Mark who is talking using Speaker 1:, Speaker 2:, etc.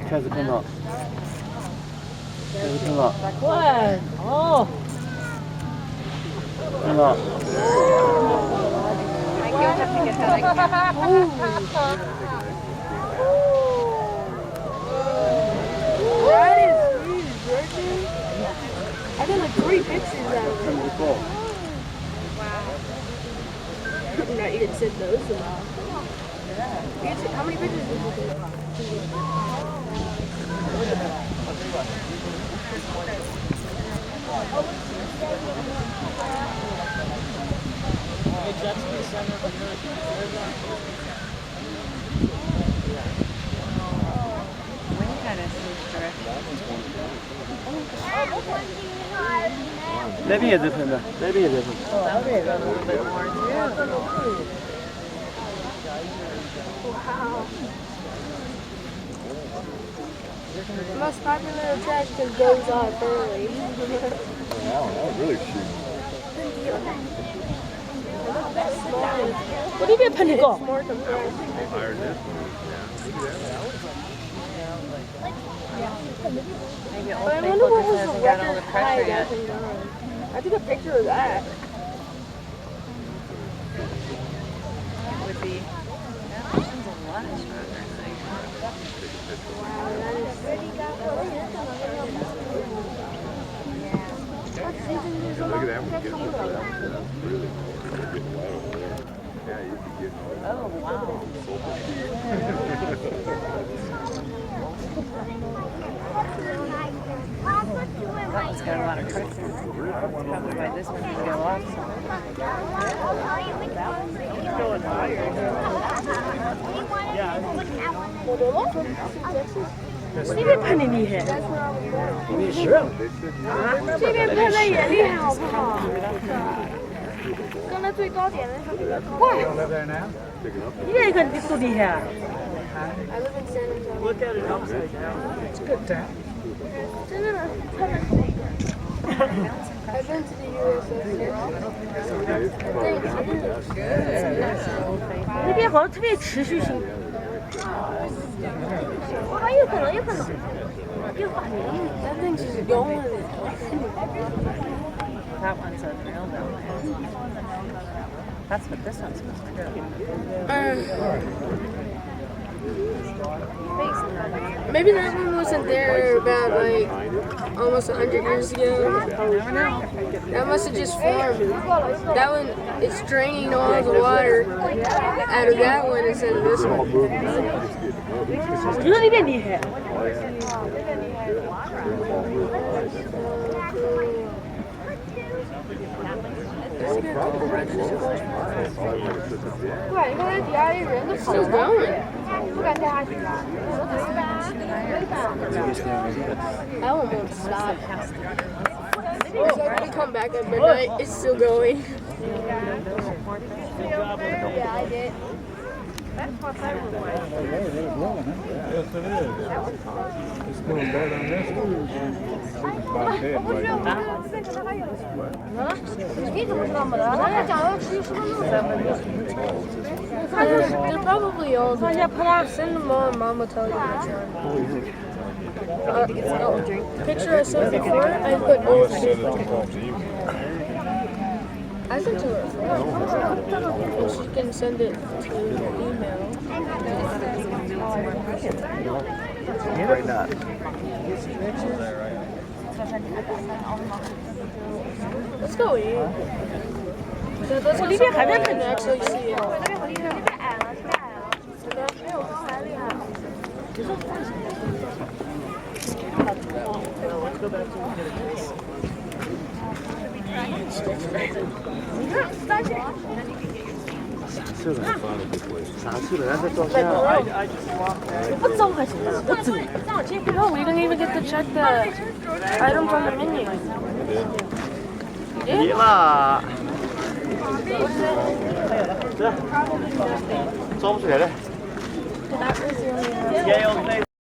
Speaker 1: 开始喷了，开始喷了，
Speaker 2: 快哦！
Speaker 1: 喷了。
Speaker 3: That is huge, Virgin. I got like 3 pictures out of it. Wow. No, you didn't send those to me. How many pictures did you take?
Speaker 1: 那边也在喷的，那边也在喷。
Speaker 2: 那边有 a little bit more too.
Speaker 3: Wow. The most popular attraction goes off early.
Speaker 1: Wow, that was really cheap.
Speaker 2: What do you mean, Penny? Go.
Speaker 3: More compressed.
Speaker 1: Higher this
Speaker 2: Maybe old
Speaker 3: But I wonder
Speaker 2: Facebook
Speaker 3: what
Speaker 2: just
Speaker 3: was the
Speaker 2: hasn't got all the
Speaker 3: record high
Speaker 2: pressure yet.
Speaker 3: that's done. I took a picture of that.
Speaker 2: It would be. That one's a lot stronger.
Speaker 3: Wow, that is
Speaker 1: Look at that one. Getting really getting wet over there. Yeah, you could get
Speaker 2: Oh, wow. That one's got a lot of pressure. Probably why this one can go off. Going higher. 这边喷的厉害，你是啊？
Speaker 3: 这边喷的也厉害，好不好？刚才最高点的时候比较高。
Speaker 2: 你那个多厉害啊！
Speaker 3: I live in San Antonio.
Speaker 2: Look at it upside down. It's a good town.
Speaker 3: 真的，他们。I've been to the USA.
Speaker 2: 那边好像特别持续性。
Speaker 3: 还有可能，有可能。That thing's just going.
Speaker 2: That one's a real though. That's what this one's supposed to do.
Speaker 3: Maybe that one wasn't there about like almost 100 years ago.
Speaker 2: Never know.
Speaker 3: That must have just formed. That one, it's draining all the water out of that one instead of this one.
Speaker 2: 我觉得那边厉害。
Speaker 3: 对，因为底下的人都跑不动，不敢掉下去。I won't stop. It's like we come back at midnight, it's still going. Yeah, I did.
Speaker 4: Yes, it is. It's going better than this one. It's about dead right now.
Speaker 3: 你怎么知道没的？咱俩讲要吃10分钟。They're probably old. Send them all and Mom will tell you which one. Picture I sent before, I put old. I sent to her. And she can send it to your email.
Speaker 1: Right now.
Speaker 3: Let's go in. Let's go somewhere and actually see it. No, we didn't even get to check the items on the menu. You did?
Speaker 1: 啦，装不起来了。
Speaker 3: That was the only one.